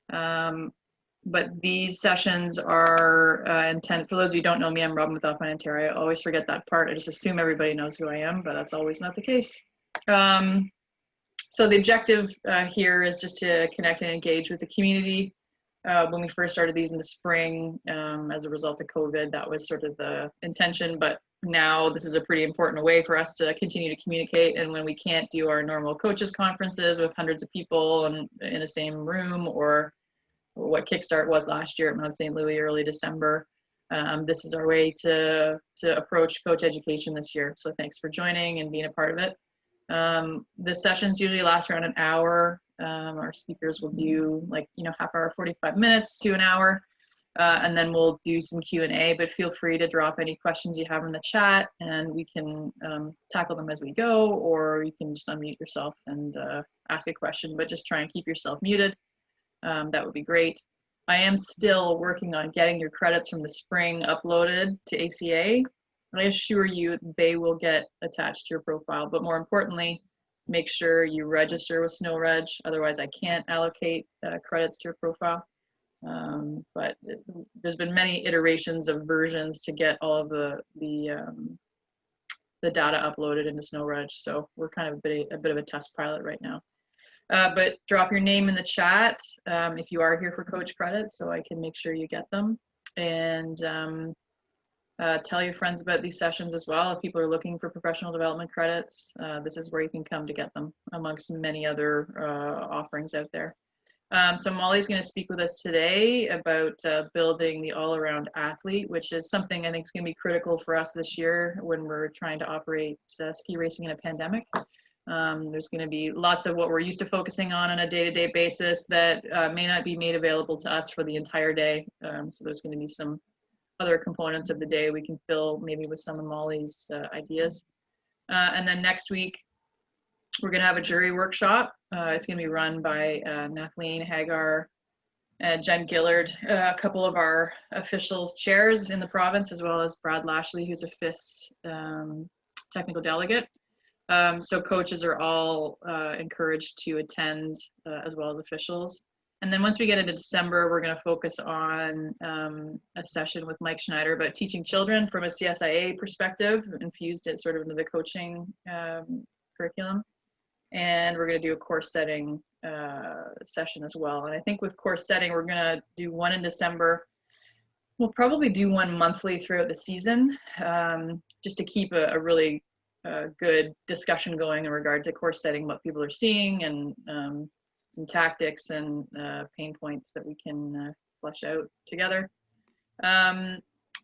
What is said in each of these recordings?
But these sessions are intended, for those of you who don't know me, I'm Robin with Alpine Ontario. I always forget that part. I just assume everybody knows who I am, but that's always not the case. So the objective here is just to connect and engage with the community. When we first started these in the spring, as a result of COVID, that was sort of the intention, but now this is a pretty important way for us to continue to communicate. And when we can't do our normal coaches conferences with hundreds of people and in the same room, or what Kickstart was last year at Mount St. Louis early December, this is our way to approach coach education this year. So thanks for joining and being a part of it. The sessions usually last around an hour. Our speakers will do half hour, 45 minutes to an hour, and then we'll do some Q&A, but feel free to drop any questions you have in the chat and we can tackle them as we go, or you can just unmute yourself and ask a question, but just try and keep yourself muted. That would be great. I am still working on getting your credits from the spring uploaded to ACA. I assure you they will get attached to your profile, but more importantly, make sure you register with SnowReg. Otherwise, I can't allocate credits to your profile. But there's been many iterations of versions to get all of the data uploaded into SnowReg. So we're kind of a bit of a test pilot right now. But drop your name in the chat if you are here for coach credits, so I can make sure you get them. And tell your friends about these sessions as well. If people are looking for professional development credits, this is where you can come to get them, amongst many other offerings out there. So Molly's going to speak with us today about building the all-around athlete, which is something I think is going to be critical for us this year when we're trying to operate ski racing in a pandemic. There's going to be lots of what we're used to focusing on a day-to-day basis that may not be made available to us for the entire day. So there's going to be some other components of the day we can fill maybe with some of Molly's ideas. And then next week, we're going to have a jury workshop. It's going to be run by Nathleen Hagar, Jen Gillard, a couple of our officials chairs in the province, as well as Brad Lashley, who's a FIS technical delegate. So coaches are all encouraged to attend, as well as officials. And then once we get into December, we're going to focus on a session with Mike Schneider about teaching children from a CSIA perspective, infused it sort of into the coaching curriculum. And we're going to do a course setting session as well. And I think with course setting, we're going to do one in December. We'll probably do one monthly throughout the season, just to keep a really good discussion going in regard to course setting, what people are seeing, and some tactics and pain points that we can flesh out together.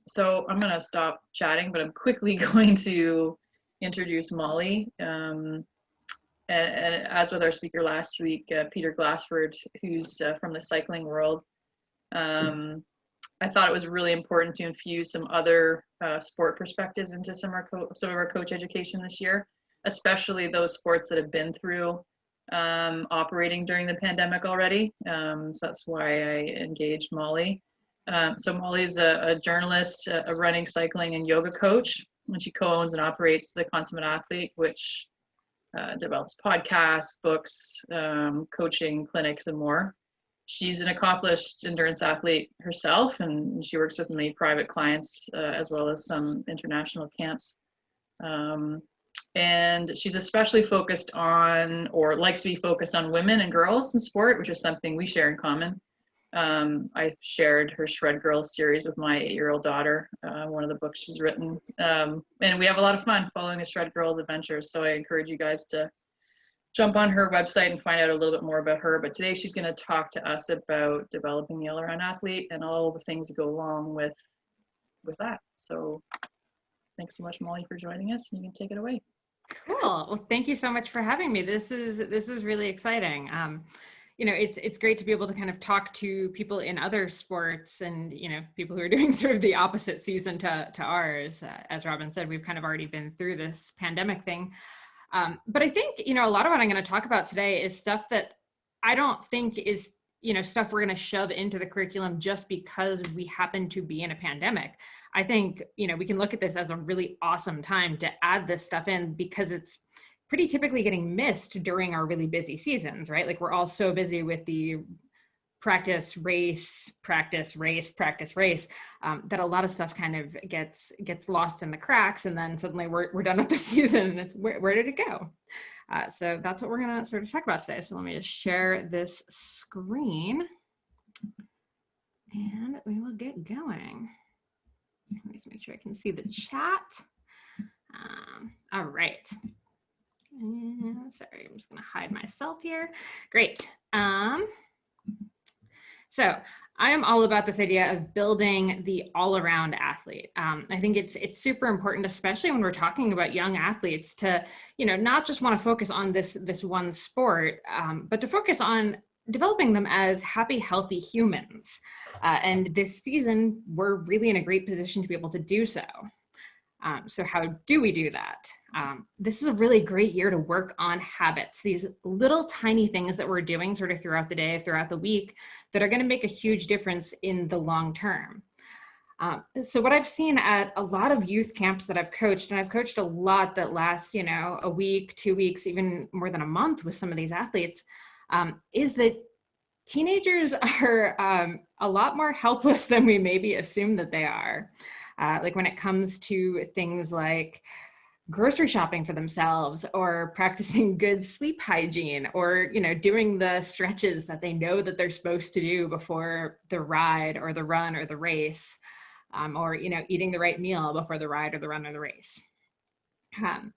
So I'm going to stop chatting, but I'm quickly going to introduce Molly. And as with our speaker last week, Peter Glassford, who's from the cycling world, I thought it was really important to infuse some other sport perspectives into some of our coach education this year, especially those sports that have been through operating during the pandemic already. So that's why I engaged Molly. So Molly's a journalist, a running, cycling, and yoga coach, and she co-owns and operates The Consummate Athlete, which develops podcasts, books, coaching clinics, and more. She's an accomplished endurance athlete herself, and she works with many private clients as well as some international camps. And she's especially focused on, or likes to be focused on, women and girls in sport, which is something we share in common. I shared her Shred Girls series with my 8-year-old daughter, one of the books she's written. And we have a lot of fun following the Shred Girls adventures. So I encourage you guys to jump on her website and find out a little bit more about her. But today she's going to talk to us about developing the all-around athlete and all the things that go along with that. So thanks so much, Molly, for joining us. You can take it away. Cool. Well, thank you so much for having me. This is really exciting. You know, it's great to be able to kind of talk to people in other sports and, you know, people who are doing sort of the opposite season to ours. As Robin said, we've kind of already been through this pandemic thing. But I think, you know, a lot of what I'm going to talk about today is stuff that I don't think is, you know, stuff we're going to shove into the curriculum just because we happen to be in a pandemic. I think, you know, we can look at this as a really awesome time to add this stuff in because it's pretty typically getting missed during our really busy seasons, right? Like we're all so busy with the practice, race, practice, race, practice, race, that a lot of stuff kind of gets lost in the cracks, and then suddenly we're done with the season, and it's where did it go? So that's what we're gonna sort of talk about today. So let me just share this screen, and we will get going. Let me just make sure I can see the chat. All right. Sorry, I'm just gonna hide myself here. Great. So I am all about this idea of building the all-around athlete. I think it's super important, especially when we're talking about young athletes, to not just want to focus on this one sport, but to focus on developing them as happy, healthy humans. And this season, we're really in a great position to be able to do so. So how do we do that? This is a really great year to work on habits, these little tiny things that we're doing sort of throughout the day, throughout the week, that are going to make a huge difference in the long term. So what I've seen at a lot of youth camps that I've coached, and I've coached a lot that last, a week, 2 weeks, even more than a month with some of these athletes, is that teenagers are a lot more helpless than we maybe assume that they are. Like when it comes to things like grocery shopping for themselves, or practicing good sleep hygiene, or doing the stretches that they know that they're supposed to do before the ride or the run or the race, or eating the right meal before the ride or the run or the race.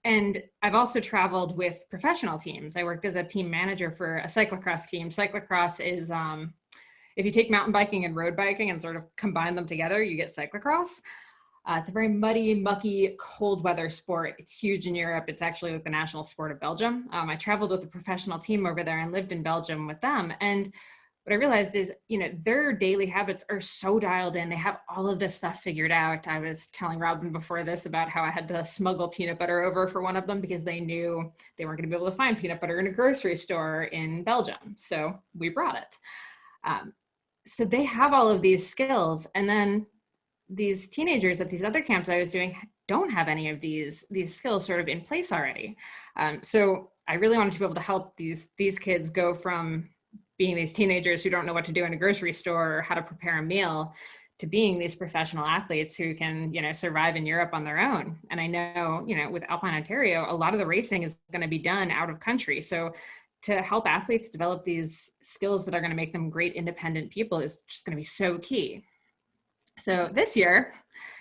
And I've also traveled with professional teams. I worked as a team manager for a cyclocross team. Cyclocross is if you take mountain biking and road biking and sort of combine them together, you get cyclocross. It's a very muddy, mucky, cold weather sport. It's huge in Europe. It's actually like the national sport of Belgium. I traveled with a professional team over there and lived in Belgium with them. And what I realized is, their daily habits are so dialed in. They have all of this stuff figured out. I was telling Robin before this about how I had to smuggle peanut butter over for one of them because they knew they weren't going to be able to find peanut butter in a grocery store in Belgium. So we brought it. So they have all of these skills. And then these teenagers at these other camps I was doing don't have any of these skills sort of in place already. So I really wanted to be able to help these kids go from being these teenagers who don't know what to do in a grocery store or how to prepare a meal to being these professional athletes who can, survive in Europe on their own. And I know, with Alpine Ontario, a lot of the racing is going to be done out of country. So to help athletes develop these skills that are going to make them great independent people is just going to be so key. So this year,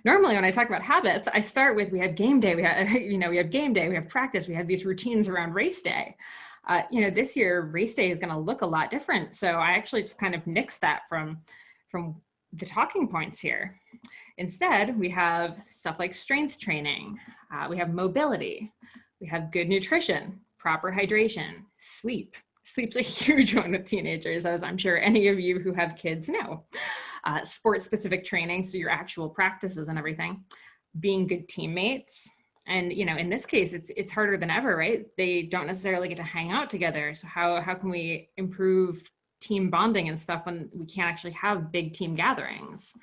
normally when I talk about habits, I start with, we have game day, we have game day, we have practice, we have these routines around race day. This year, race day is going to look a lot different. So I actually just kind of nixed that from the talking points here. Instead, we have stuff like strength training. We have mobility. We have good nutrition, proper hydration, sleep. Sleep's a huge one with teenagers, as I'm sure any of you who have kids know. Sport-specific training, so your actual practices and everything. Being good teammates. And, in this case, it's harder than ever, right? They don't necessarily get to hang out together. So how can we improve team bonding and stuff when we can't actually have big team gatherings?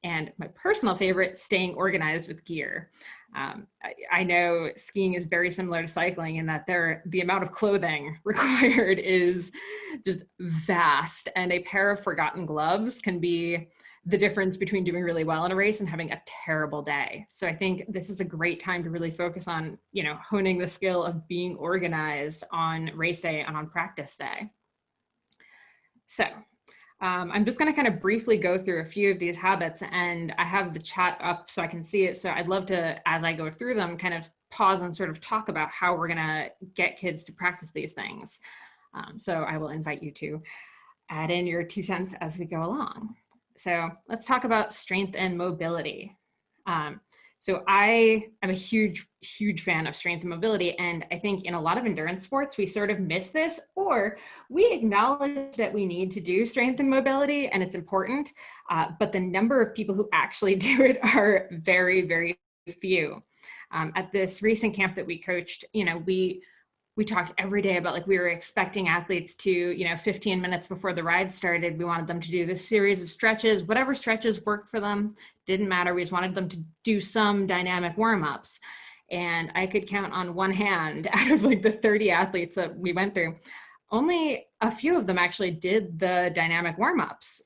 And my personal favorite, staying organized with gear. I know skiing is very similar to cycling in that the amount of clothing required is just vast, and a pair of forgotten gloves can be the difference between doing really well in a race and having a terrible day. So I think this is a great time to really focus on, honing the skill of being organized on race day and on practice day. So I'm just going to kind of briefly go through a few of these habits, and I have the chat up so I can see it. So I'd love to, as I go through them, kind of pause and sort of talk about how we're going to get kids to practice these things. So I will invite you to add in your 2 cents as we go along. So let's talk about strength and mobility. So I am a huge, huge fan of strength and mobility. And I think in a lot of endurance sports, we sort of miss this, or we acknowledge that we need to do strength and mobility and it's important, but the number of people who actually do it are very, very few. At this recent camp that we coached, we talked every day about, like, we were expecting athletes to, 15 minutes before the ride started, we wanted them to do this series of stretches, whatever stretches worked for them, didn't matter. We just wanted them to do some dynamic warm-ups. And I could count on one hand out of like the 30 athletes that we went through, only a few of them actually did the dynamic warm-ups.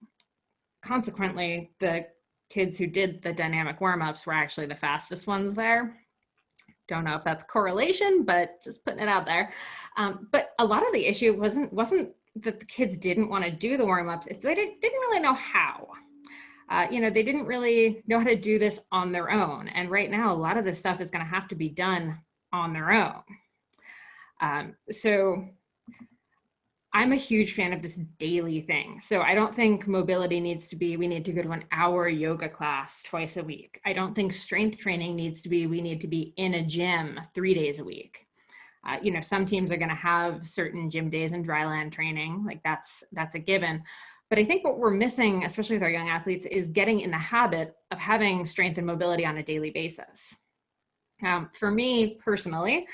Consequently, the kids who did the dynamic warm-ups were actually the fastest ones there. Don't know if that's correlation, but just putting it out there. But a lot of the issue wasn't that the kids didn't want to do the warm-ups, it's they didn't really know how. They didn't really know how to do this on their own. And right now, a lot of this stuff is going to have to be done on their own. So I'm a huge fan of this daily thing. So I don't think mobility needs to be, we need to go to an hour yoga class twice a week. I don't think strength training needs to be, we need to be in a gym 3 days a week. Some teams are going to have certain gym days and dryland training, like that's a given. But I think what we're missing, especially with our young athletes, is getting in the habit of having strength and mobility on a daily basis. For me personally,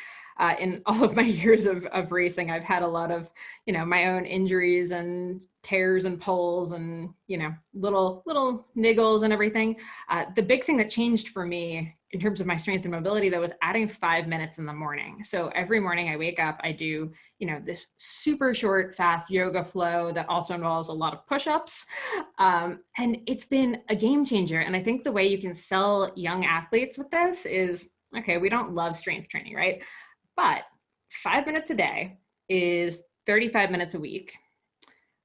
in all of my years of racing, I've had a lot of, my own injuries and tears and pulls and, little niggles and everything. The big thing that changed for me in terms of my strength and mobility, though, was adding 5 minutes in the morning. So every morning I wake up, I do, this super short, fast yoga flow that also involves a lot of push-ups. And it's been a game changer. And I think the way you can sell young athletes with this is, okay, we don't love strength training, right? But 5 minutes a day is 35 minutes a week,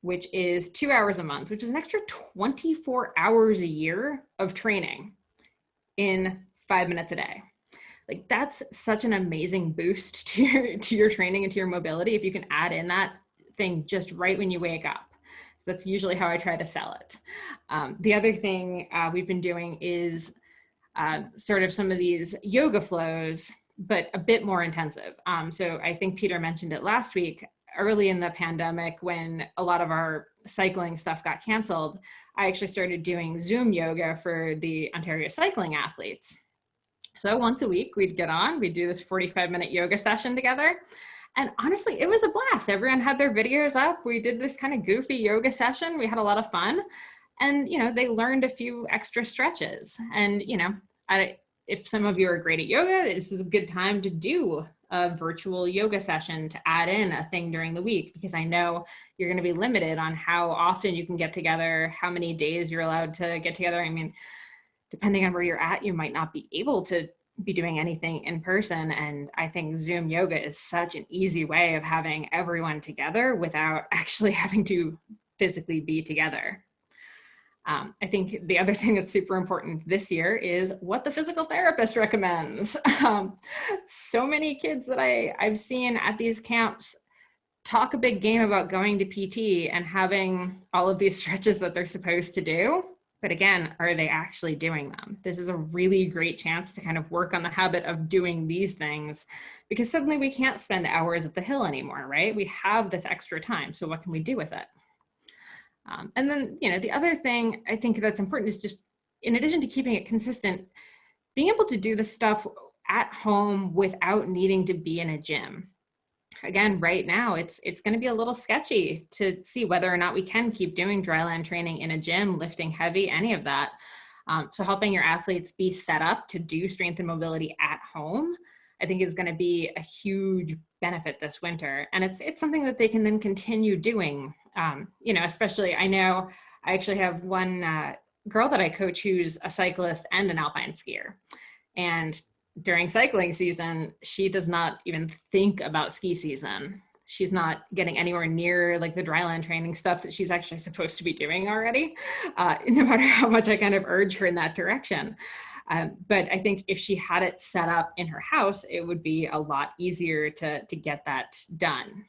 which is 2 hours a month, which is an extra 24 hours a year of training in 5 minutes a day. Like, that's such an amazing boost to your training and to your mobility if you can add in that thing just right when you wake up. So that's usually how I try to sell it. The other thing we've been doing is sort of some of these yoga flows, but a bit more intensive. So I think Peter mentioned it last week, early in the pandemic when a lot of our cycling stuff got canceled, I actually started doing Zoom yoga for the Ontario cycling athletes. So once a week we'd get on, we'd do this 45-minute yoga session together. And honestly, it was a blast. Everyone had their videos up. We did this kind of goofy yoga session. We had a lot of fun. And, they learned a few extra stretches. And, if some of you are great at yoga, this is a good time to do a virtual yoga session to add in a thing during the week, because I know you're going to be limited on how often you can get together, how many days you're allowed to get together. I mean, depending on where you're at, you might not be able to be doing anything in person. And I think Zoom yoga is such an easy way of having everyone together without actually having to physically be together. I think the other thing that's super important this year is what the physical therapist recommends. So many kids that I've seen at these camps talk a big game about going to PT and having all of these stretches that they're supposed to do. But again, are they actually doing them? This is a really great chance to kind of work on the habit of doing these things, because suddenly we can't spend hours at the hill anymore, right? We have this extra time. So what can we do with it? And then, the other thing I think that's important is just, in addition to keeping it consistent, being able to do this stuff at home without needing to be in a gym. Again, right now, it's going to be a little sketchy to see whether or not we can keep doing dryland training in a gym, lifting heavy, any of that. So helping your athletes be set up to do strength and mobility at home, I think is going to be a huge benefit this winter. And it's something that they can then continue doing. Especially, I know I actually have one girl that I coach who's a cyclist and an alpine skier. And during cycling season, she does not even think about ski season. She's not getting anywhere near like the dryland training stuff that she's actually supposed to be doing already, no matter how much I kind of urge her in that direction. But I think if she had it set up in her house, it would be a lot easier to get that done.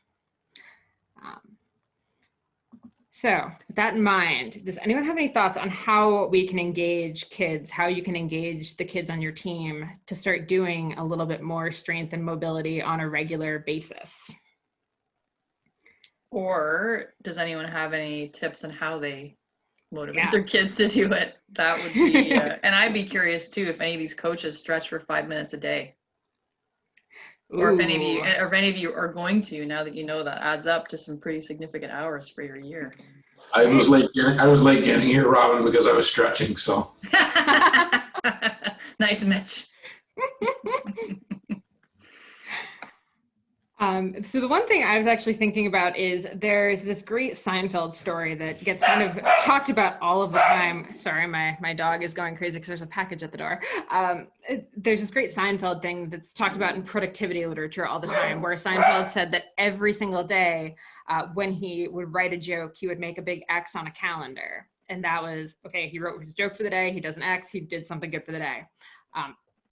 So with that in mind, does anyone have any thoughts on how we can engage kids, how you can engage the kids on your team to start doing a little bit more strength and mobility on a regular basis? Or does anyone have any tips on how they motivate their kids to do it? That would be, and I'd be curious too, if any of these coaches stretch for 5 minutes a day. Or if any of you are going to, now that you know that adds up to some pretty significant hours for your year. I was late getting here, Robin, because I was stretching. So nice, Mitch. So the one thing I was actually thinking about is there's this great Seinfeld story that gets kind of talked about all of the time. Sorry, my dog is going crazy because there's a package at the door. There's this great Seinfeld thing that's talked about in productivity literature all the time, where Seinfeld said that every single day when he would write a joke, he would make a big X on a calendar. And that was, okay, he wrote his joke for the day, he does an X, he did something good for the day.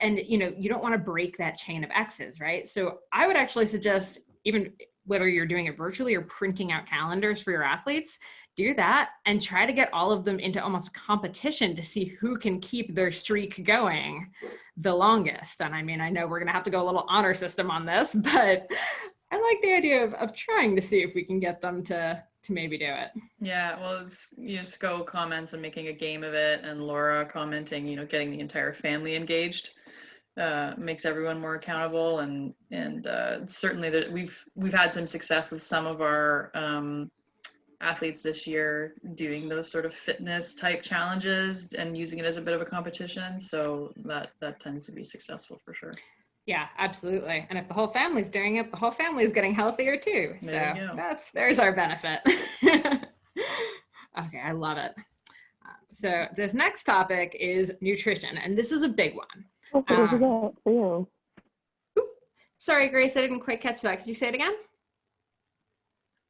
And you don't want to break that chain of X's, right? So I would actually suggest, even whether you're doing it virtually or printing out calendars for your athletes, do that and try to get all of them into almost a competition to see who can keep their streak going the longest. And I mean, I know we're gonna have to go a little honor system on this, but I like the idea of trying to see if we can get them to maybe do it. Yeah, well, you just go comments and making a game of it, and Laura commenting, getting the entire family engaged. Makes everyone more accountable, and certainly that we've had some success with some of our athletes this year doing those sort of fitness type challenges and using it as a bit of a competition. So that tends to be successful for sure. Yeah, absolutely. And if the whole family's doing it, the whole family is getting healthier too. There's our benefit. Okay, I love it. So this next topic is nutrition, and this is a big one. For you. Sorry, Grace, I didn't quite catch that. Could you say it again?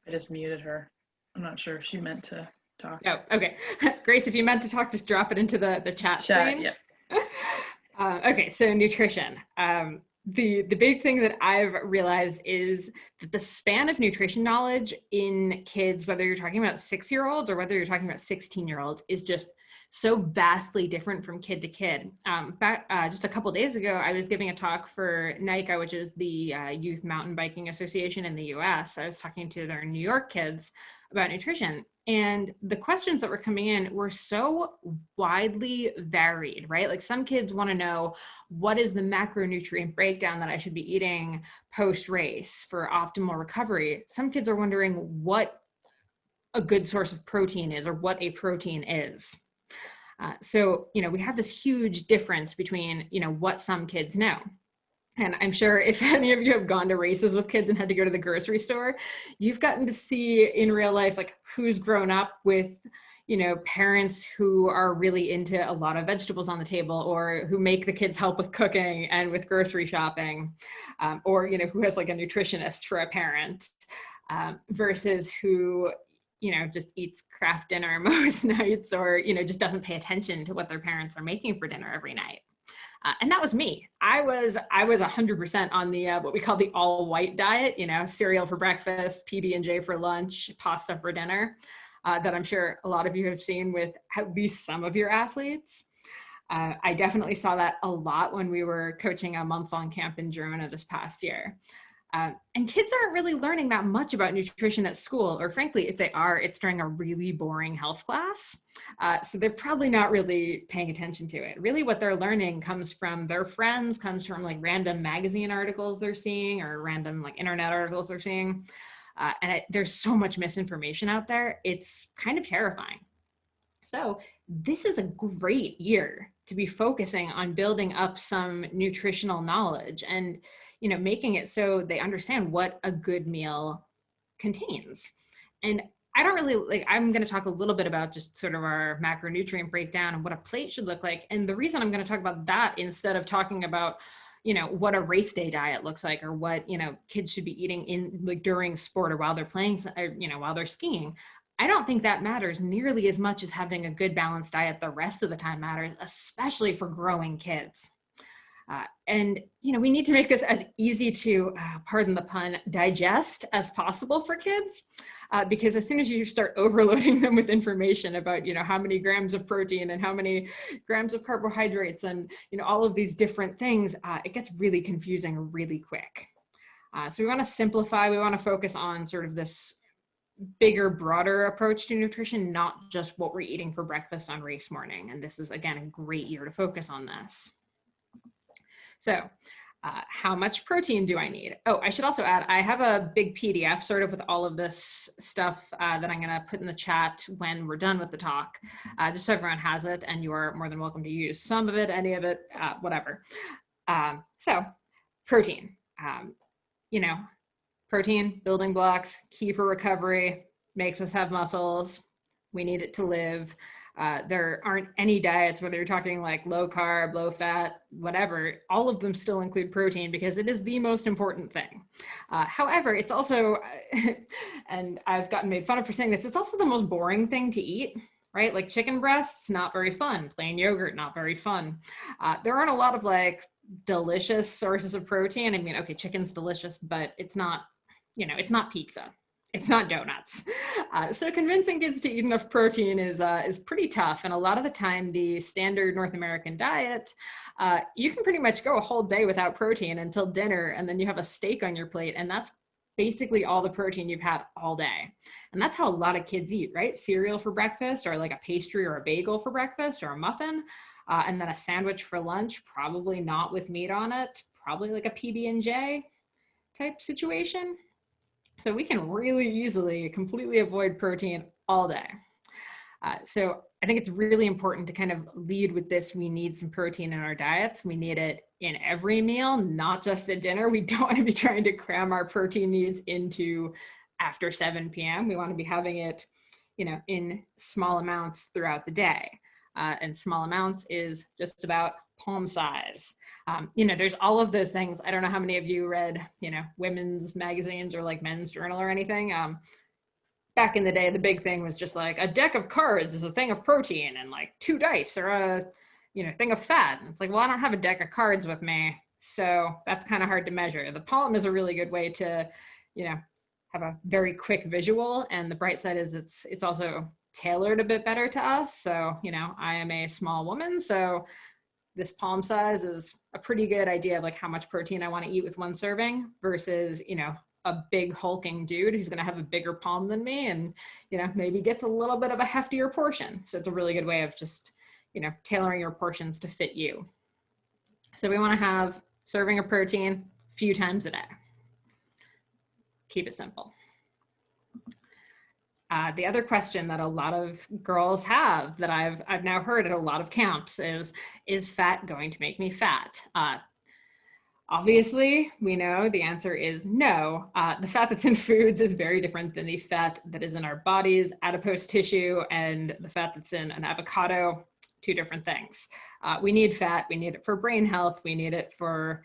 I just muted her. I'm not sure if she meant to talk. Oh, okay. Grace, if you meant to talk, just drop it into the chat screen. Yeah. Okay, so nutrition. The big thing that I've realized is that the span of nutrition knowledge in kids, whether you're talking about 6-year-olds or whether you're talking about 16-year-olds, is just so vastly different from kid to kid. Just a couple days ago, I was giving a talk for NICA, which is the Youth Mountain Biking Association in the US. I was talking to their New York kids about nutrition. And the questions that were coming in were so widely varied, right? Like some kids want to know, what is the macronutrient breakdown that I should be eating post-race for optimal recovery? Some kids are wondering what a good source of protein is, or what a protein is. So we have this huge difference between, what some kids know. And I'm sure if any of you have gone to races with kids and had to go to the grocery store, you've gotten to see in real life, like who's grown up with, parents who are really into a lot of vegetables on the table, or who make the kids help with cooking and with grocery shopping, or, who has like a nutritionist for a parent, versus who, just eats Kraft dinner most nights, or, just doesn't pay attention to what their parents are making for dinner every night. And that was me. I was 100% on the what we call the all white diet, cereal for breakfast, PB&J for lunch, pasta for dinner, that I'm sure a lot of you have seen with at least some of your athletes. I definitely saw that a lot when we were coaching a month-long camp in Girona this past year. And kids aren't really learning that much about nutrition at school, or frankly, if they are, it's during a really boring health class. So they're probably not really paying attention to it. Really what they're learning comes from their friends, comes from like random magazine articles they're seeing, or random like internet articles they're seeing. There's so much misinformation out there. It's kind of terrifying. So this is a great year to be focusing on building up some nutritional knowledge and making it so they understand what a good meal contains. And I don't really I'm going to talk a little bit about just sort of our macronutrient breakdown and what a plate should look like. And the reason I'm going to talk about that instead of talking about, what a race day diet looks like, or what, kids should be eating in like during sport, or while they're playing, or, while they're skiing. I don't think that matters nearly as much as having a good balanced diet the rest of the time matters, especially for growing kids. And we need to make this as easy to, pardon the pun, digest as possible for kids, because as soon as you start overloading them with information about, how many grams of protein and how many grams of carbohydrates and, all of these different things, it gets really confusing really quick. So we want to simplify, we want to focus on sort of this bigger, broader approach to nutrition, not just what we're eating for breakfast on race morning. And this is, again, a great year to focus on this. So how much protein do I need? Oh, I should also add, I have a big PDF sort of with all of this stuff that I'm going to put in the chat when we're done with the talk, just so everyone has it, and you are more than welcome to use some of it, any of it, whatever. So protein, Protein, building blocks, key for recovery, makes us have muscles. We need it to live. There aren't any diets, whether you're talking like low carb, low fat, whatever, all of them still include protein because it is the most important thing. However, it's also, and I've gotten made fun of for saying this, it's also the most boring thing to eat, right? Like chicken breasts, not very fun. Plain yogurt, not very fun. There aren't a lot of like delicious sources of protein. I mean, okay, chicken's delicious, but it's not, you know, it's not pizza. It's not donuts. So convincing kids to eat enough protein is pretty tough. And a lot of the time, the standard North American diet, you can pretty much go a whole day without protein until dinner, and then you have a steak on your plate, and that's basically all the protein you've had all day. And that's how a lot of kids eat, right? Cereal for breakfast, or like a pastry or a bagel for breakfast, or a muffin, and then a sandwich for lunch, probably not with meat on it, probably like a PB&J type situation. So we can really easily completely avoid protein all day. So I think it's really important to kind of lead with this. We need some protein in our diets. We need it in every meal, not just at dinner. We don't want to be trying to cram our protein needs into after 7 p.m. We want to be having it, you know, in small amounts throughout the day. And small amounts is just about palm size. You know, there's all of those things. I don't know how many of you read, you know, women's magazines or like Men's Journal or anything. Back in the day, the big thing was just like a deck of cards is a thing of protein, and like 2 dice or a, you know, thing of fat. And it's like, well, I don't have a deck of cards with me, so that's kind of hard to measure. The palm is a really good way to, you know, have a very quick visual. And the bright side is it's also tailored a bit better to us. So, you know, I am a small woman, so this palm size is a pretty good idea of like how much protein I want to eat with 1 serving versus, you know, a big hulking dude who's going to have a bigger palm than me and, you know, maybe gets a little bit of a heftier portion. So it's a really good way of just, you know, tailoring your portions to fit you. So we want to have serving of protein a few times a day. Keep it simple. The other question that a lot of girls have that I've now heard at a lot of camps is fat going to make me fat? Obviously, we know the answer is no. The fat that's in foods is very different than the fat that is in our bodies, adipose tissue, and the fat that's in an avocado, 2 different things. We need fat. We need it for brain health. We need it for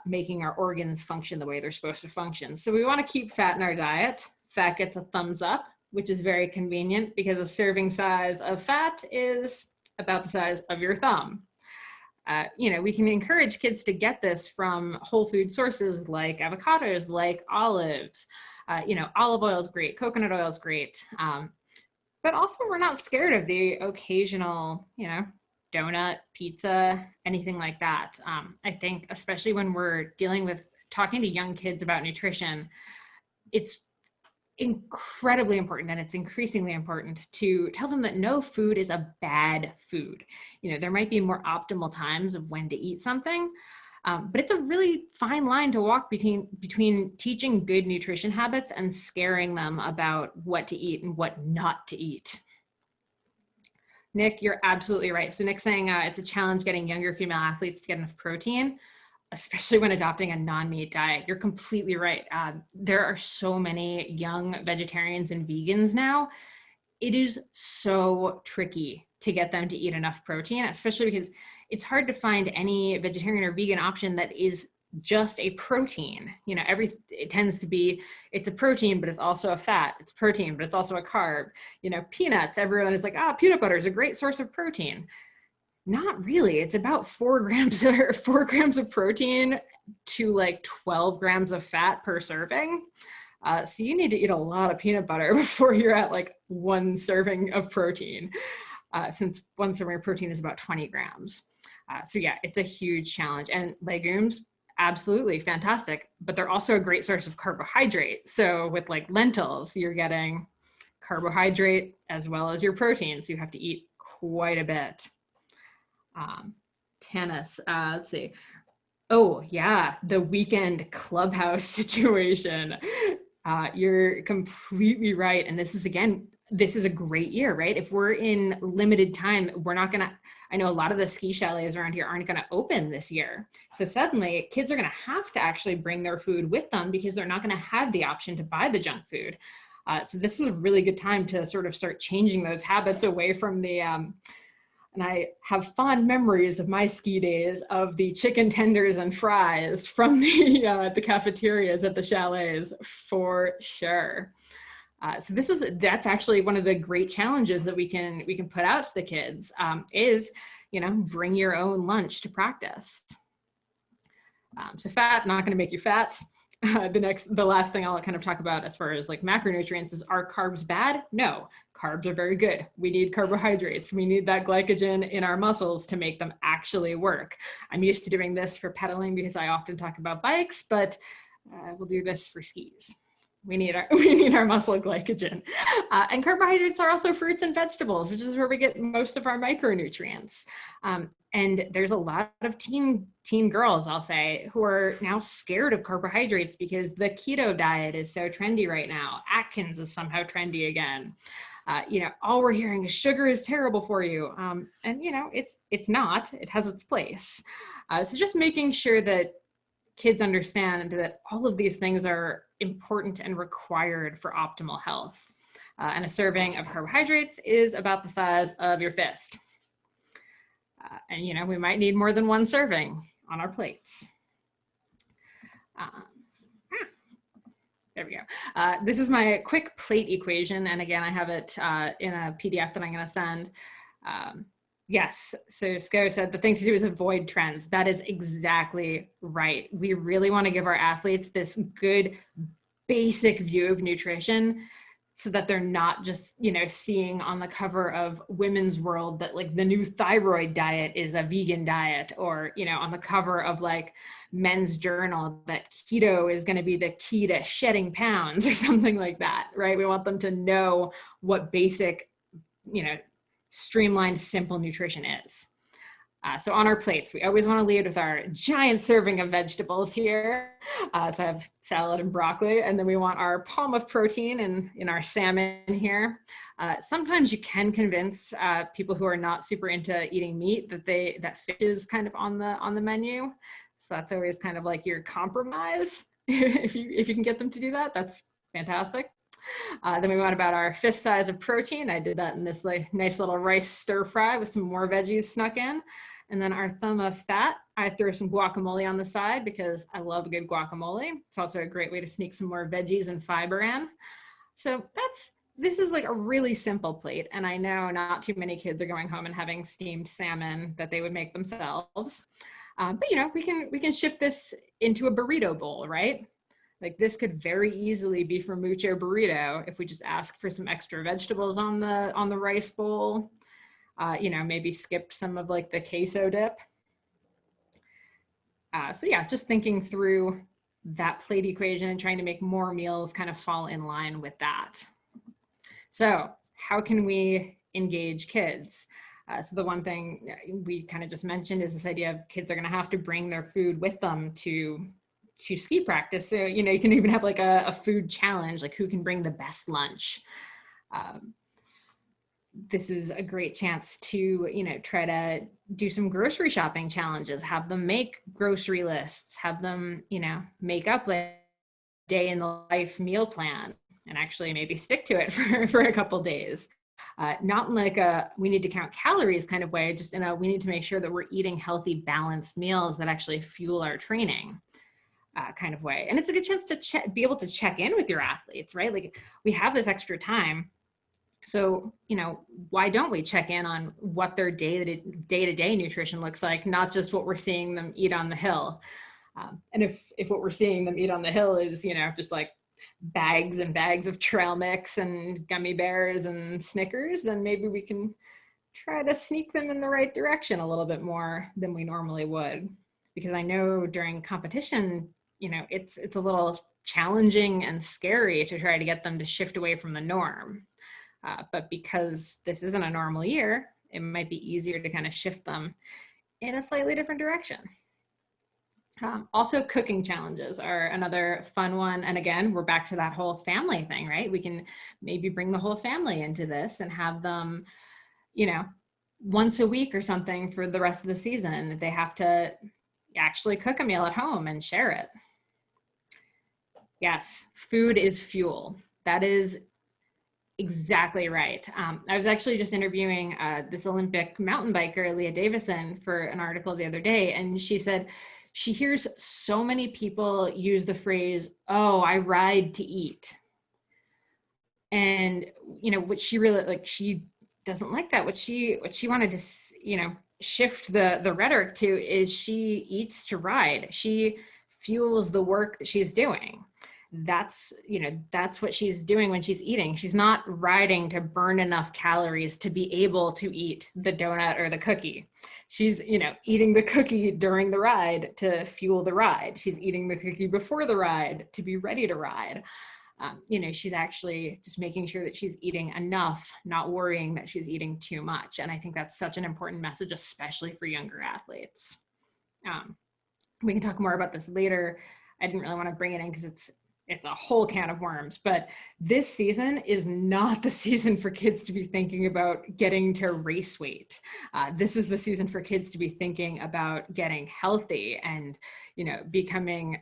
making our organs function the way they're supposed to function. So we want to keep fat in our diet. Fat gets a thumbs up, which is very convenient because a serving size of fat is about the size of your thumb. You know, we can encourage kids to get this from whole food sources like avocados, like olives. You know, olive oil is great, coconut oil is great. But also we're not scared of the occasional, you know, donut, pizza, anything like that. I think especially when we're dealing with talking to young kids about nutrition, it's incredibly important, and it's increasingly important to tell them that no food is a bad food. You know, there might be more optimal times of when to eat something, but it's a really fine line to walk between teaching good nutrition habits and scaring them about what to eat and what not to eat. Nick, you're absolutely right. So Nick's saying it's a challenge getting younger female athletes to get enough protein, especially when adopting a non-meat diet. You're completely right. There are so many young vegetarians and vegans now. It is so tricky to get them to eat enough protein, especially because it's hard to find any vegetarian or vegan option that is just a protein. You know, it tends to be, it's a protein, but it's also a fat. It's protein, but it's also a carb. You know, peanuts, everyone is like, peanut butter is a great source of protein. Not really. It's about 4 grams of protein to like 12 grams of fat per serving. So you need to eat a lot of peanut butter before you're at like 1 serving of protein, since 1 serving of protein is about 20 grams. So yeah, it's a huge challenge. And legumes, absolutely fantastic, but they're also a great source of carbohydrate. So with like lentils, you're getting carbohydrate as well as your protein. So you have to eat quite a bit. Tennis, let's see. Oh yeah, the weekend clubhouse situation. You're completely right. And this is, again, this is a great year, right? If we're in limited time, we're not gonna, I know a lot of the ski chalets around here aren't gonna open this year. So suddenly kids are gonna have to actually bring their food with them because they're not gonna have the option to buy the junk food. So this is a really good time to sort of start changing those habits away from the, and I have fond memories of my ski days of the chicken tenders and fries from the cafeterias at the chalets, for sure. So that's actually one of the great challenges that we can put out to the kids, is, bring your own lunch to practice. So fat, not going to make you fat. The last thing I'll kind of talk about as far as like macronutrients is, are carbs bad? No, carbs are very good. We need carbohydrates. We need that glycogen in our muscles to make them actually work. I'm used to doing this for pedaling because I often talk about bikes, but we'll do this for skis. We need our muscle glycogen. And carbohydrates are also fruits and vegetables, which is where we get most of our micronutrients. And there's a lot of teen girls, I'll say, who are now scared of carbohydrates because the keto diet is so trendy right now. Atkins is somehow trendy again. All we're hearing is sugar is terrible for you. And it's not, it has its place. So just making sure that kids understand that all of these things are important and required for optimal health. And a serving of carbohydrates is about the size of your fist. And we might need more than one serving on our plates. There we go. This is my quick plate equation. And again, I have it in a PDF that I'm going to send. Yes, so Sko said the thing to do is avoid trends. That is exactly right. We really want to give our athletes this good basic view of nutrition so that they're not just, seeing on the cover of Women's World that like the new thyroid diet is a vegan diet, or, on the cover of like Men's Journal that keto is going to be the key to shedding pounds or something like that, right? We want them to know what basic, streamlined, simple nutrition is. So on our plates, we always want to lead with our giant serving of vegetables here. So I have salad and broccoli, and then we want our palm of protein in our salmon here. Sometimes you can convince people who are not super into eating meat that fish is kind of on the menu. So that's always kind of like your compromise. if you can get them to do that, that's fantastic. Then we want about our fist size of protein. I did that in this like nice little rice stir fry with some more veggies snuck in. And then our thumb of fat, I throw some guacamole on the side because I love a good guacamole. It's also a great way to sneak some more veggies and fiber in. So this is like a really simple plate. And I know not too many kids are going home and having steamed salmon that they would make themselves. But we can shift this into a burrito bowl, right? Like this could very easily be for mucho burrito if we just ask for some extra vegetables on the rice bowl. Maybe skipped some of like the queso dip. So yeah, just thinking through that plate equation and trying to make more meals kind of fall in line with that. So how can we engage kids? So the one thing we kind of just mentioned is this idea of kids are going to have to bring their food with them to ski practice. So, you can even have like a food challenge, like who can bring the best lunch. This is a great chance to, try to do some grocery shopping challenges, have them make grocery lists, have them, make up like a day in the life meal plan and actually maybe stick to it for a couple days. Not in like we need to count calories kind of way, just in we need to make sure that we're eating healthy, balanced meals that actually fuel our training kind of way. And it's a good chance to be able to check in with your athletes, right? Like we have this extra time. So, why don't we check in on what their day-to-day nutrition looks like, not just what we're seeing them eat on the hill. And if what we're seeing them eat on the hill is, just like bags and bags of trail mix and gummy bears and Snickers, then maybe we can try to sneak them in the right direction a little bit more than we normally would. Because I know during competition, it's a little challenging and scary to try to get them to shift away from the norm. But because this isn't a normal year, it might be easier to kind of shift them in a slightly different direction. Also, cooking challenges are another fun one. And again, we're back to that whole family thing, right? We can maybe bring the whole family into this and have them, you know, once a week or something for the rest of the season. They have to actually cook a meal at home and share it. Yes, food is fuel. That is exactly right. I was actually just interviewing this Olympic mountain biker, Leah Davison, for an article the other day, and she said she hears so many people use the phrase, "Oh, I ride to eat." And, you know, what she really, like, she doesn't like that. What she wanted to, you know, shift the rhetoric to is she eats to ride. She fuels the work that she's doing. That's, you know, that's what she's doing when she's eating. She's not riding to burn enough calories to be able to eat the donut or the cookie. She's, you know, eating the cookie during the ride to fuel the ride. She's eating the cookie before the ride to be ready to ride. You know, she's actually just making sure that she's eating enough, not worrying that she's eating too much. And I think that's such an important message, especially for younger athletes. We can talk more about this later. I didn't really want to bring it in because it's a whole can of worms, but this season is not the season for kids to be thinking about getting to race weight. This is the season for kids to be thinking about getting healthy and, you know, becoming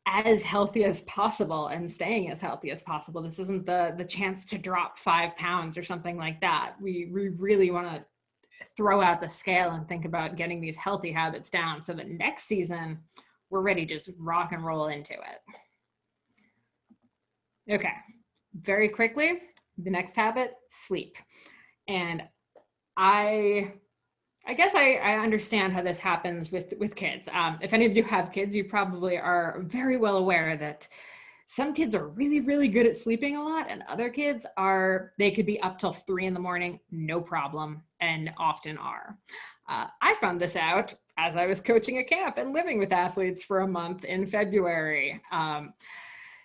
as healthy as possible and staying as healthy as possible. This isn't the chance to drop 5 pounds or something like that. We really want to throw out the scale and think about getting these healthy habits down so that next season we're ready to just rock and roll into it. Okay, very quickly, the next habit, sleep. And I guess I understand how this happens with kids. If any of you have kids, you probably are very well aware that some kids are really, really good at sleeping a lot, and other kids they could be up till 3 a.m, no problem, and often are. I found this out as I was coaching a camp and living with athletes for a month in February.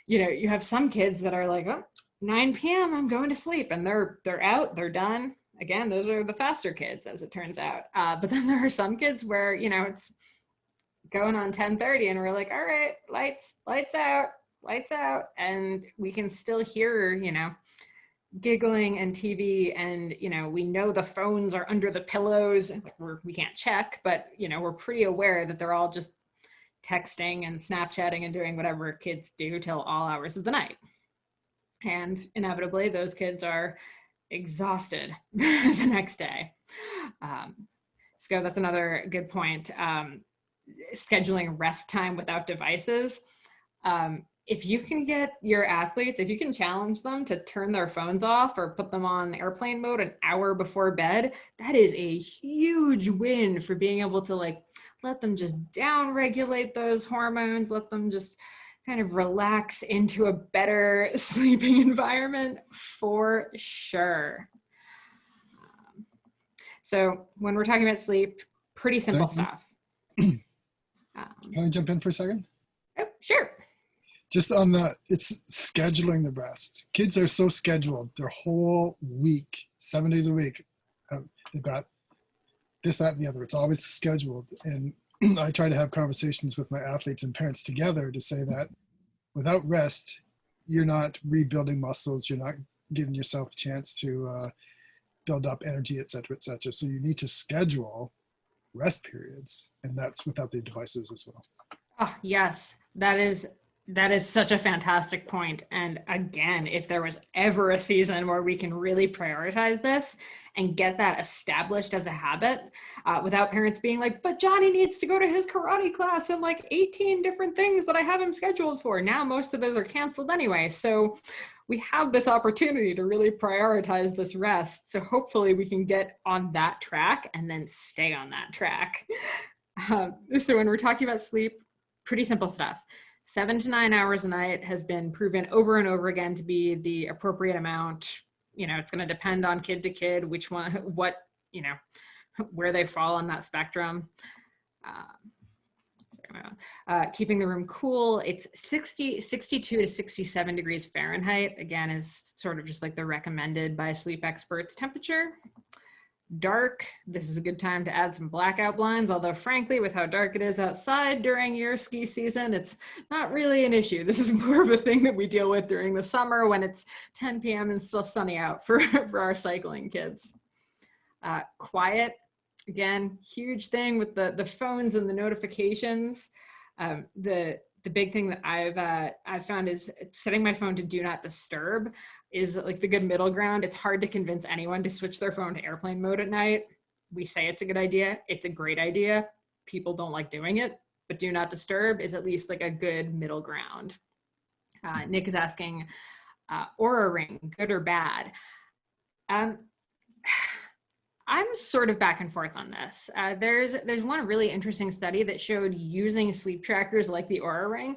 You know, you have some kids that are like, oh, 9 p.m, I'm going to sleep, and they're out, they're done. Again, those are the faster kids, as it turns out. But then there are some kids where, you know, it's going on 10:30 and we're like, all right, lights out. And we can still hear, you know, giggling and TV, and, you know, we know the phones are under the pillows. We can't check, but, you know, we're pretty aware that they're all just texting and Snapchatting and doing whatever kids do till all hours of the night. And inevitably, those kids are exhausted the next day. So that's another good point. Scheduling rest time without devices. If you can get your athletes, if you can challenge them to turn their phones off or put them on airplane mode an hour before bed, that is a huge win for being able to, like, let them just down regulate those hormones, let them just kind of relax into a better sleeping environment for sure. So when we're talking about sleep, pretty simple stuff. Can I jump in for a second? Oh, sure. Just on it's scheduling the rest. Kids are so scheduled their whole week, 7 days a week. They've got this, that, and the other. It's always scheduled. And I try to have conversations with my athletes and parents together to say that without rest, you're not rebuilding muscles. You're not giving yourself a chance to build up energy, et cetera, et cetera. So you need to schedule rest periods, and that's without the devices as well. Oh, yes, that is such a fantastic point. And again, if there was ever a season where we can really prioritize this and get that established as a habit, without parents being like, but Johnny needs to go to his karate class and like 18 different things that I have him scheduled for. Now most of those are canceled anyway. So we have this opportunity to really prioritize this rest. So hopefully we can get on that track and then stay on that track. So when we're talking about sleep, pretty simple stuff. 7 to 9 hours a night has been proven over and over again to be the appropriate amount. You know, it's going to depend on kid to kid, which one, what, you know, where they fall on that spectrum. Keeping the room cool, it's 62 to 67 degrees Fahrenheit, again, is sort of just like the recommended by sleep experts temperature. Dark, this is a good time to add some blackout blinds, although frankly, with how dark it is outside during your ski season, it's not really an issue. This is more of a thing that we deal with during the summer when it's 10 p.m. and still sunny out for our cycling kids. Quiet, again, huge thing with the phones and the notifications. The big thing that I've found is setting my phone to do not disturb is like the good middle ground. It's hard to convince anyone to switch their phone to airplane mode at night. We say it's a good idea. It's a great idea. People don't like doing it, but do not disturb is at least like a good middle ground. Nick is asking, Oura Ring, good or bad? I'm sort of back and forth on this. There's one really interesting study that showed using sleep trackers like the Oura Ring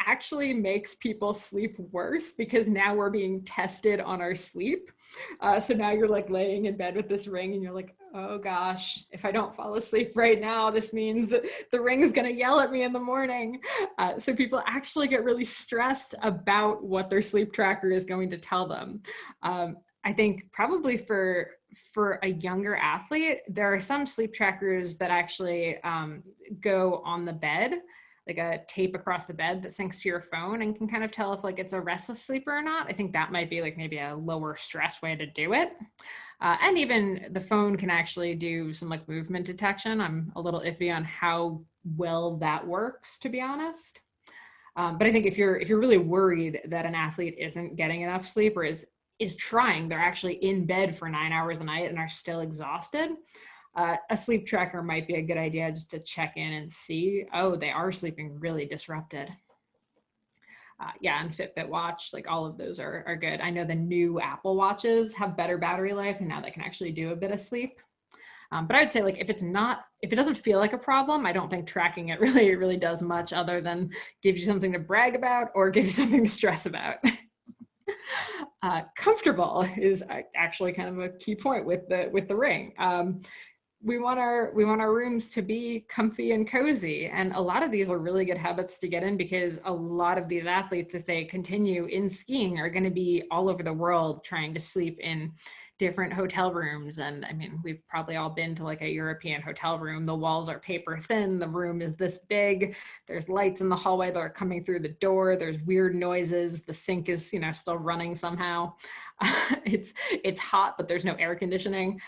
actually makes people sleep worse because now we're being tested on our sleep. So now you're like laying in bed with this ring and you're like, oh gosh, if I don't fall asleep right now, this means that the ring is gonna yell at me in the morning. So people actually get really stressed about what their sleep tracker is going to tell them. I think probably for a younger athlete, there are some sleep trackers that actually go on the bed, like a tape across the bed that syncs to your phone and can kind of tell if like it's a restless sleeper or not. I think that might be like maybe a lower stress way to do it. And even the phone can actually do some like movement detection. I'm a little iffy on how well that works, to be honest. But I think if you're really worried that an athlete isn't getting enough sleep or is trying, they're actually in bed for 9 hours a night and are still exhausted, a sleep tracker might be a good idea just to check in and see, oh, they are sleeping really disrupted. Yeah, and Fitbit watch, like all of those are good. I know the new Apple watches have better battery life and now they can actually do a bit of sleep. But I would say like if it doesn't feel like a problem, I don't think tracking it really does much other than gives you something to brag about or gives you something to stress about. Comfortable is actually kind of a key point with the ring. We want our rooms to be comfy and cozy, and a lot of these are really good habits to get in because a lot of these athletes, if they continue in skiing, are going to be all over the world trying to sleep in different hotel rooms. And I mean, we've probably all been to like a European hotel room. The walls are paper thin. The room is this big. There's lights in the hallway that are coming through the door. There's weird noises. The sink is, still running somehow. It's hot, but there's no air conditioning.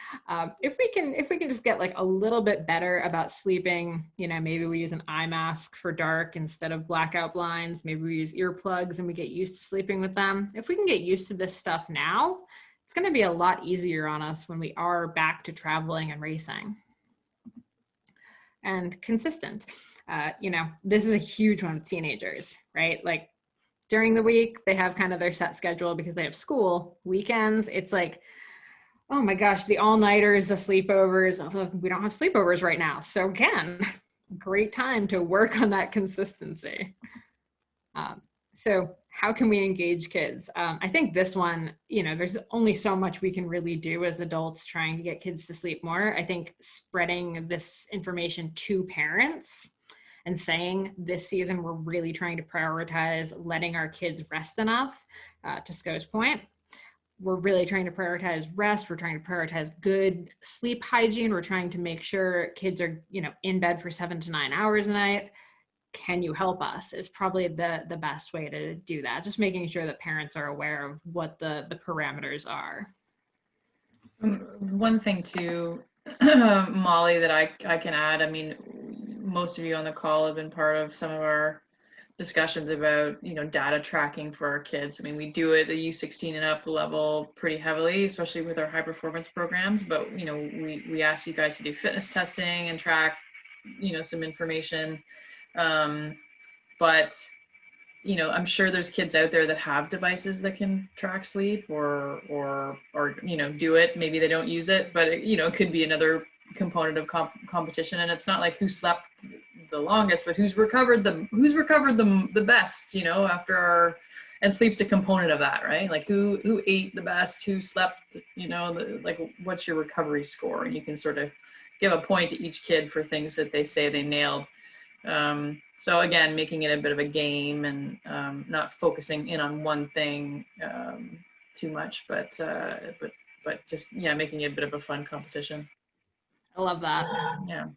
If we can just get like a little bit better about sleeping, maybe we use an eye mask for dark instead of blackout blinds. Maybe we use earplugs and we get used to sleeping with them. If we can get used to this stuff now, it's going to be a lot easier on us when we are back to traveling and racing. And consistent. This is a huge one with teenagers, right? Like during the week, they have kind of their set schedule because they have school. Weekends, it's like, oh my gosh, the all-nighters, the sleepovers, although we don't have sleepovers right now. So again, great time to work on that consistency. So how can we engage kids? I think this one, there's only so much we can really do as adults trying to get kids to sleep more. I think spreading this information to parents and saying this season, we're really trying to prioritize letting our kids rest enough, to Sco's point. We're really trying to prioritize rest. We're trying to prioritize good sleep hygiene. We're trying to make sure kids are, in bed for 7 to 9 hours a night. Can you help us is probably the best way to do that. Just making sure that parents are aware of what the parameters are. One thing too, Molly, that I can add, I mean, most of you on the call have been part of some of our discussions about, data tracking for our kids. I mean, we do it at the U16 and up level pretty heavily, especially with our high performance programs, but, we ask you guys to do fitness testing and track, some information. But I'm sure there's kids out there that have devices that can track sleep or do it. Maybe they don't use it, but it could be another component of competition. And it's not like who slept the longest, but who's recovered the best, after and sleep's a component of that, right? Like who ate the best, who slept, like what's your recovery score? And you can sort of give a point to each kid for things that they say they nailed. So again, making it a bit of a game and not focusing in on one thing too much, but but just, yeah, making it a bit of a fun competition. I love that. Yeah.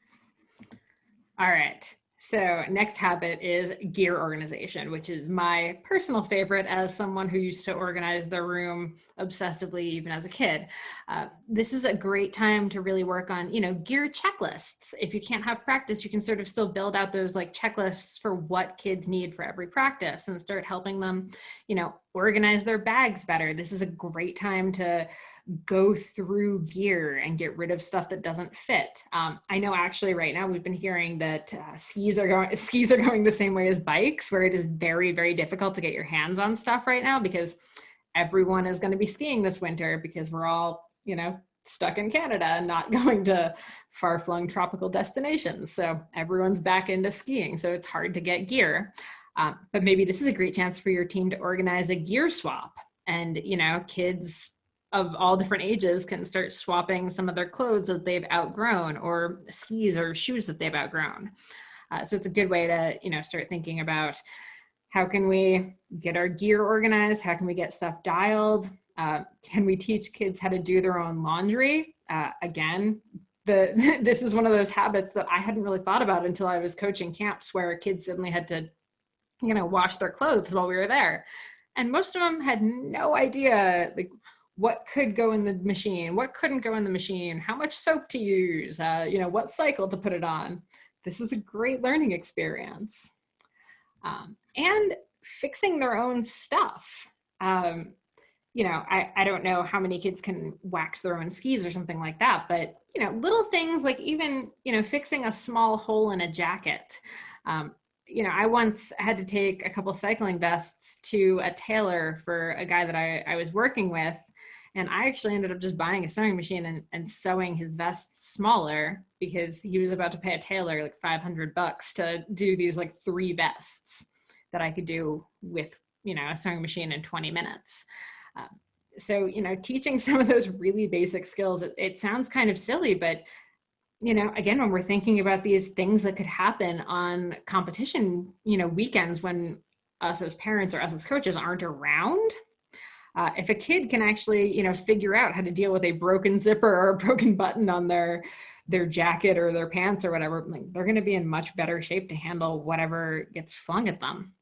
All right. So next habit is gear organization, which is my personal favorite as someone who used to organize their room obsessively, even as a kid. This is a great time to really work on, gear checklists. If you can't have practice, you can sort of still build out those like checklists for what kids need for every practice and start helping them, organize their bags better. This is a great time to go through gear and get rid of stuff that doesn't fit. I know actually right now we've been hearing that skis are going the same way as bikes, where it is very, very difficult to get your hands on stuff right now because everyone is going to be skiing this winter because we're all, stuck in Canada and not going to far-flung tropical destinations. So everyone's back into skiing, so it's hard to get gear. But maybe this is a great chance for your team to organize a gear swap. And, kids of all different ages can start swapping some of their clothes that they've outgrown, or skis or shoes that they've outgrown. So it's a good way to, start thinking about how can we get our gear organized? How can we get stuff dialed? Can we teach kids how to do their own laundry? Again, this is one of those habits that I hadn't really thought about until I was coaching camps where kids suddenly had to, wash their clothes while we were there. And most of them had no idea, like, what could go in the machine, what couldn't go in the machine, how much soap to use, what cycle to put it on. This is a great learning experience. And fixing their own stuff. I don't know how many kids can wax their own skis or something like that, but, little things like even, fixing a small hole in a jacket. I once had to take a couple cycling vests to a tailor for a guy that I was working with. And I actually ended up just buying a sewing machine and sewing his vests smaller because he was about to pay a tailor like $500 to do these like 3 vests that I could do with, a sewing machine in 20 minutes. So, teaching some of those really basic skills, it sounds kind of silly, but, again, when we're thinking about these things that could happen on competition, weekends when us as parents or us as coaches aren't around, if a kid can actually, figure out how to deal with a broken zipper or a broken button on their jacket or their pants or whatever, like, they're going to be in much better shape to handle whatever gets flung at them.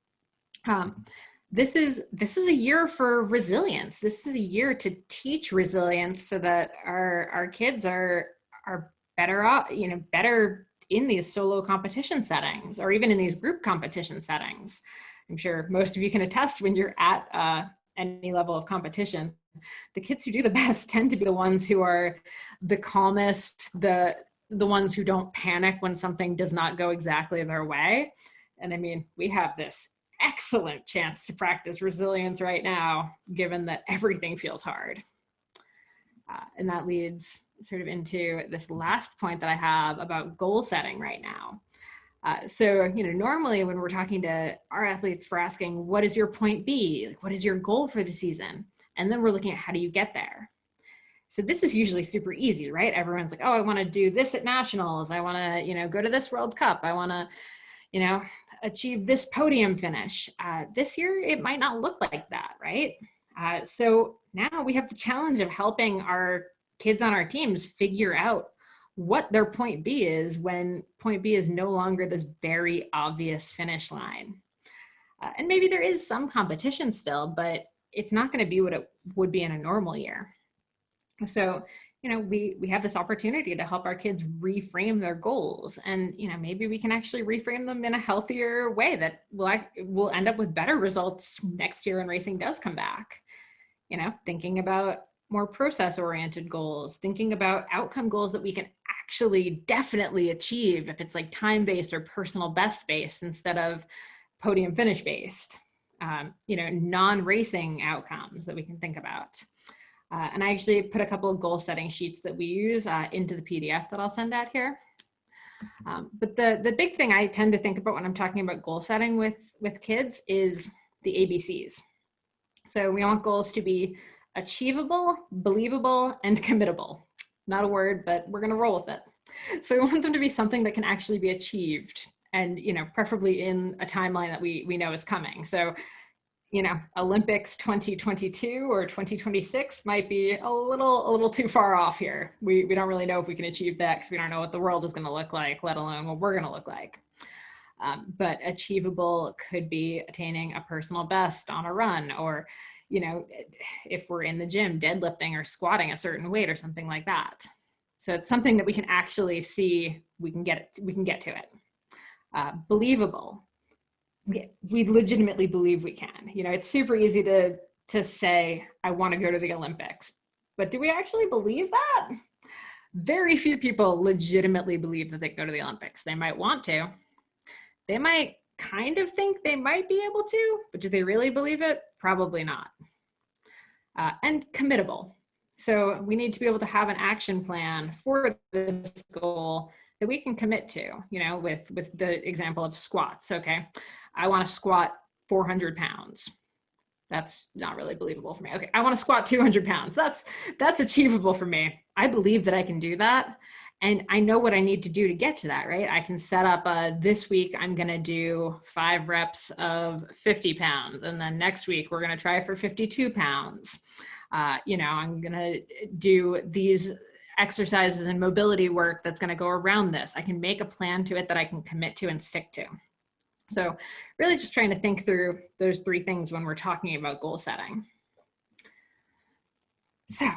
This is a year for resilience. This is a year to teach resilience so that our kids are better off, better in these solo competition settings or even in these group competition settings. I'm sure most of you can attest when you're at any level of competition, the kids who do the best tend to be the ones who are the calmest, the ones who don't panic when something does not go exactly their way. And I mean, we have this excellent chance to practice resilience right now, given that everything feels hard. And that leads sort of into this last point that I have about goal setting right now. So, normally when we're talking to our athletes, we're asking, what is your point B? Like, what is your goal for the season? And then we're looking at how do you get there? So this is usually super easy, right? Everyone's like, oh, I want to do this at nationals. I want to, go to this World Cup. I want to, achieve this podium finish. This year, it might not look like that, right? So now we have the challenge of helping our kids on our teams figure out what their point B is when point B is no longer this very obvious finish line. And maybe there is some competition still, but it's not going to be what it would be in a normal year. So, we have this opportunity to help our kids reframe their goals. And, maybe we can actually reframe them in a healthier way that will end up with better results next year when racing does come back. Thinking about more process-oriented goals, thinking about outcome goals that we can actually definitely achieve if it's like time-based or personal best-based instead of podium finish-based, non-racing outcomes that we can think about. And I actually put a couple of goal setting sheets that we use into the PDF that I'll send out here. But the big thing I tend to think about when I'm talking about goal setting with kids is the ABCs. So we want goals to be achievable, believable, and committable. Not a word, but we're going to roll with it. So we want them to be something that can actually be achieved and, preferably in a timeline that we know is coming. So, you know, Olympics 2022 or 2026 might be a little too far off here. We don't really know if we can achieve that because we don't know what the world is going to look like, let alone what we're going to look like. But achievable could be attaining a personal best on a run, or, you know, if we're in the gym, deadlifting or squatting a certain weight or something like that. So it's something that we can actually see, we can get to it. Believable. We legitimately believe we can. You know, it's super easy to say, I want to go to the Olympics, but do we actually believe that? Very few people legitimately believe that they go to the Olympics. They might want to. They might kind of think they might be able to, but do they really believe it? Probably not. And committable. So we need to be able to have an action plan for this goal that we can commit to, you know, with the example of squats. Okay, I want to squat 400 pounds. That's not really believable for me. Okay, I want to squat 200 pounds. That's achievable for me. I believe that I can do that. And I know what I need to do to get to that, right? I can set up this week, I'm going to do 5 reps of 50 pounds. And then next week, we're going to try for 52 pounds. You know, I'm going to do these exercises and mobility work that's going to go around this. I can make a plan to it that I can commit to and stick to. So really just trying to think through those 3 things when we're talking about goal setting. So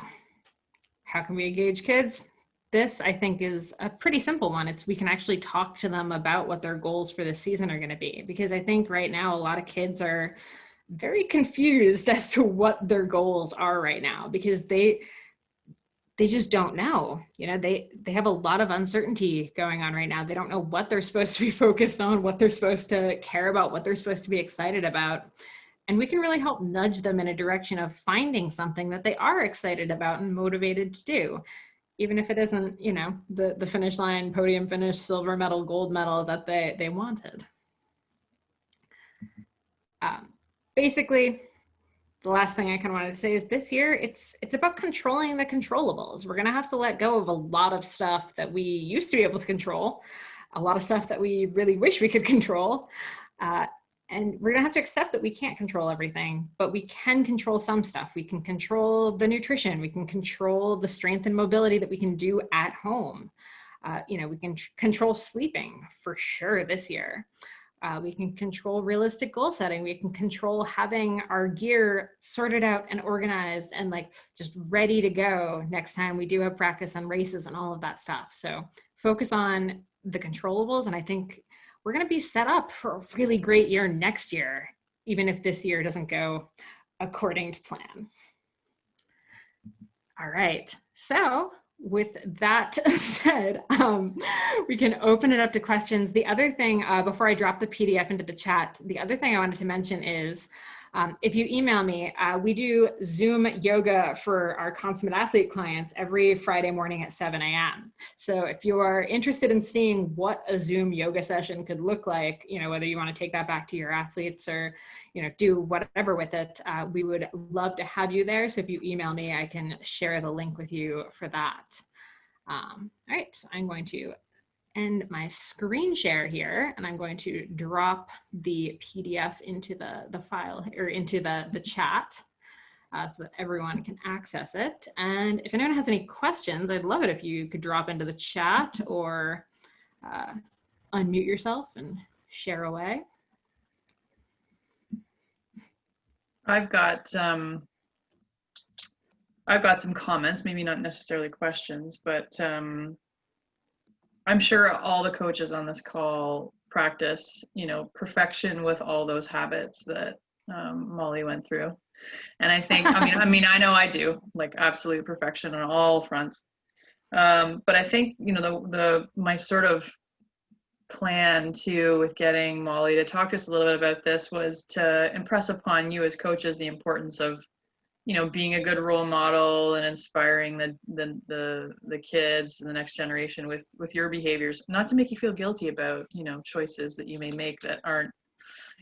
how can we engage kids? This, I think, is a pretty simple one. We can actually talk to them about what their goals for this season are going to be, because I think right now a lot of kids are very confused as to what their goals are right now, because they just don't know. You know, they have a lot of uncertainty going on right now. They don't know what they're supposed to be focused on, what they're supposed to care about, what they're supposed to be excited about. And we can really help nudge them in a direction of finding something that they are excited about and motivated to do, even if it isn't, you know, the finish line, podium finish, silver medal, gold medal that they wanted. Basically, the last thing I kind of wanted to say is this year, it's about controlling the controllables. We're going to have to let go of a lot of stuff that we used to be able to control, a lot of stuff that we really wish we could control. And we're going to have to accept that we can't control everything, but we can control some stuff. We can control the nutrition. We can control the strength and mobility that we can do at home. You know, we can control sleeping for sure this year. We can control realistic goal setting. We can control having our gear sorted out and organized and like just ready to go next time we do have practice and races and all of that stuff. So focus on the controllables. And I think we're going to be set up for a really great year next year, even if this year doesn't go according to plan. All right. So with that said, we can open it up to questions. The other thing, before I drop the PDF into the chat, the other thing I wanted to mention is, if you email me, we do Zoom yoga for our consummate athlete clients every Friday morning at 7 a.m. So if you are interested in seeing what a Zoom yoga session could look like, you know, whether you want to take that back to your athletes or, you know, do whatever with it, we would love to have you there. So if you email me, I can share the link with you for that. All right, so I'm going to end my screen share here, and I'm going to drop the PDF into the file or into the chat so that everyone can access it. And if anyone has any questions, I'd love it if you could drop into the chat or unmute yourself and share away. I've got some comments, maybe not necessarily questions, but I'm sure all the coaches on this call practice, you know, perfection with all those habits that Molly went through. And I think, I mean, I know I do, like absolute perfection on all fronts. But I think, you know, my sort of plan too with getting Molly to talk to us a little bit about this was to impress upon you as coaches the importance of, you know, being a good role model and inspiring the kids and the next generation with your behaviors, not to make you feel guilty about, you know, choices that you may make that aren't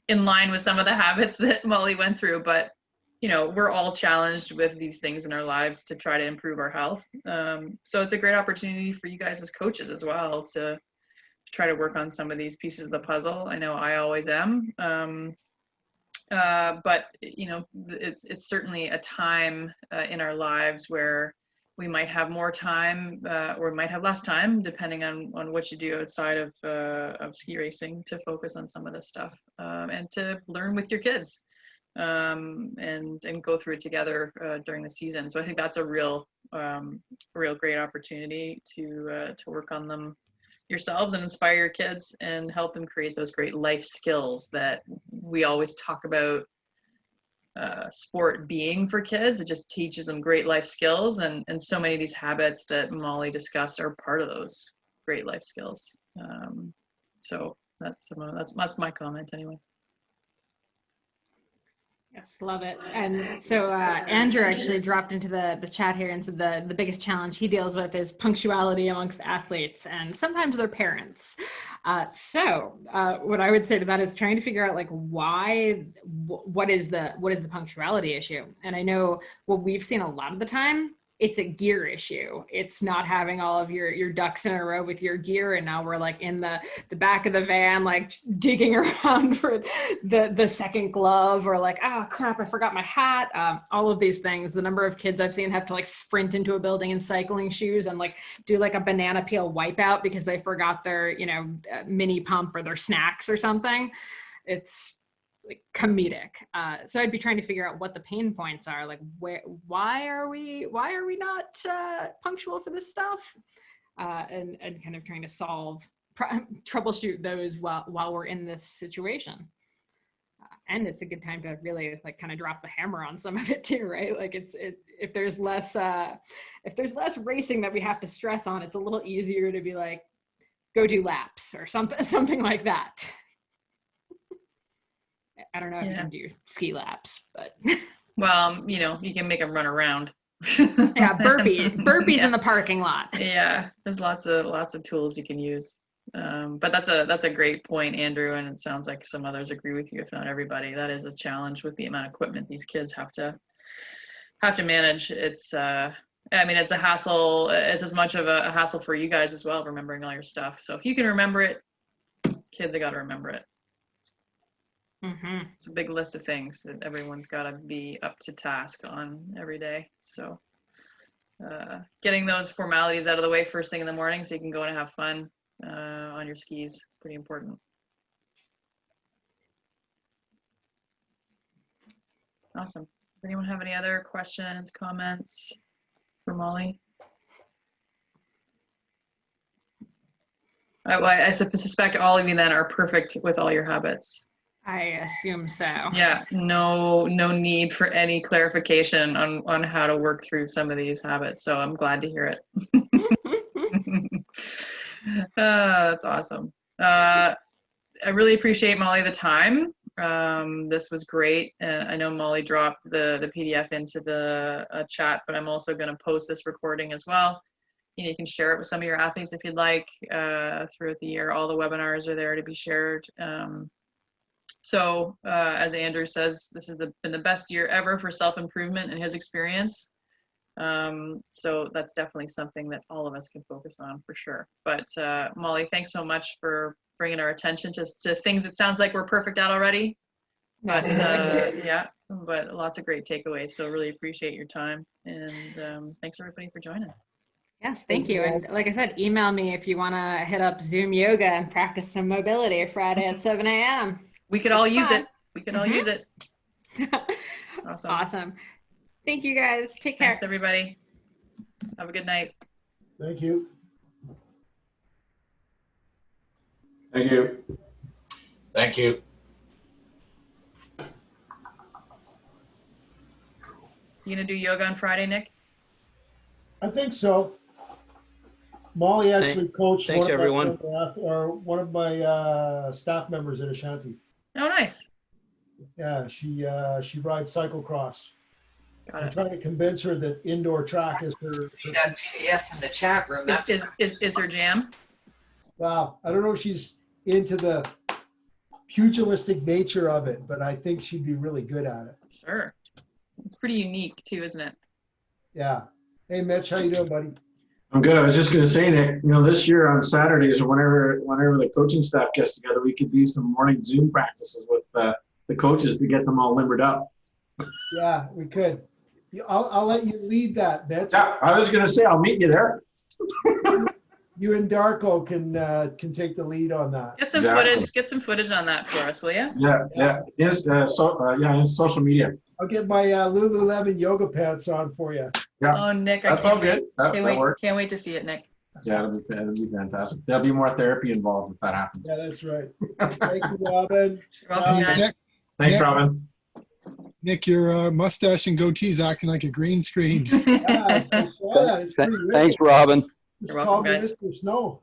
in line with some of the habits that Molly went through. But, you know, we're all challenged with these things in our lives to try to improve our health. So it's a great opportunity for you guys as coaches as well to try to work on some of these pieces of the puzzle. I know I always am. But it's certainly a time in our lives where we might have more time or might have less time, depending on what you do outside of ski racing, to focus on some of this stuff and to learn with your kids and go through it together during the season. So I think that's a real great opportunity to work on them yourselves and inspire your kids and help them create those great life skills that we always talk about sport being for kids. It just teaches them great life skills, and so many of these habits that Molly discussed are part of those great life skills. So that's my comment anyway. Yes, love it. And so Andrew actually dropped into the chat here and said the biggest challenge he deals with is punctuality amongst athletes and sometimes their parents. So what I would say to that is trying to figure out like what is the punctuality issue. And I know what we've seen a lot of the time, it's a gear issue. It's not having all of your ducks in a row with your gear. And now we're like in the back of the van, like digging around for the second glove, or like, oh crap, I forgot my hat. All of these things. The number of kids I've seen have to like sprint into a building in cycling shoes and like do like a banana peel wipeout because they forgot their, mini pump or their snacks or something. It's like comedic. So I'd be trying to figure out what the pain points are, like why are we not punctual for this stuff, and kind of trying to troubleshoot those while we're in this situation. And it's a good time to really like kind of drop the hammer on some of it too, right? Like if there's less racing that we have to stress on, it's a little easier to be like, go do laps or something like that. I don't know if you can do ski laps, but well, you can make them run around. Yeah, burpees in the parking lot. Yeah, there's lots of tools you can use. But that's a great point, Andrew, and it sounds like some others agree with you, if not everybody. That is a challenge with the amount of equipment these kids have to manage. It's it's a hassle. It's as much of a hassle for you guys as well, remembering all your stuff. So if you can remember it, kids have got to remember it. Mm-hmm. It's a big list of things that everyone's got to be up to task on every day. So getting those formalities out of the way first thing in the morning so you can go and have fun on your skis, pretty important. Awesome. Does anyone have any other questions, comments for Molly? I suspect all of you then are perfect with all your habits. I assume so. Yeah, no need for any clarification on how to work through some of these habits. So I'm glad to hear it. That's awesome. I really appreciate, Molly, the time. This was great. I know Molly dropped the PDF into the chat, but I'm also going to post this recording as well. You can share it with some of your athletes if you'd like throughout the year. All the webinars are there to be shared. So as Andrew says, this has been the best year ever for self-improvement in his experience. So that's definitely something that all of us can focus on for sure. But Molly, thanks so much for bringing our attention to things it sounds like we're perfect at already. But but lots of great takeaways. So really appreciate your time, and thanks everybody for joining. Yes, thank you. And like I said, email me if you want to hit up Zoom yoga and practice some mobility Friday at 7 a.m. We could all use it. We could all use it. Awesome. Awesome. Thank you guys. Take care. Thanks everybody. Have a good night. Thank you. Thank you. Thank you. You gonna do yoga on Friday, Nick? I think so. Molly actually coached thanks, everyone. one of my staff members at Ashanti. Oh, nice. Yeah, she rides cyclocross. Got I'm it. trying to convince her that indoor track is See her. that PDF in the chat room. That's Is her jam? Wow, I don't know if she's into the pugilistic nature of it, but I think she'd be really good at it. Sure. It's pretty unique too, isn't it? Yeah. Hey, Mitch, how you doing, buddy? I'm good. I was just going to say, Nick, this year on Saturdays or whenever the coaching staff gets together, we could do some morning Zoom practices with the coaches to get them all limbered up. Yeah, we could. I'll let you lead that, Mitch. Yeah, I was gonna say, I'll meet you there. You and Darko can take the lead on that. Get some Exactly. footage. Get some footage on that for us, will you? Yeah. Yes, in social media. I'll get my Lululemon yoga pants on for you. Yeah. Oh, Nick, I That's all can't good. That Can't wait. works. Can't wait to see it, Nick. Yeah, that'd be fantastic. There'll be more therapy involved if that happens. Yeah, that's right. Thank you, Robin. You're welcome, Hey, guys. Nick, Thanks, Yeah. Robin. Nick, your mustache and goatee's acting like a green screen. Yeah, I saw that. It's pretty rich. Thanks, Robin. Just You're call welcome, me guys. Mr. Snow.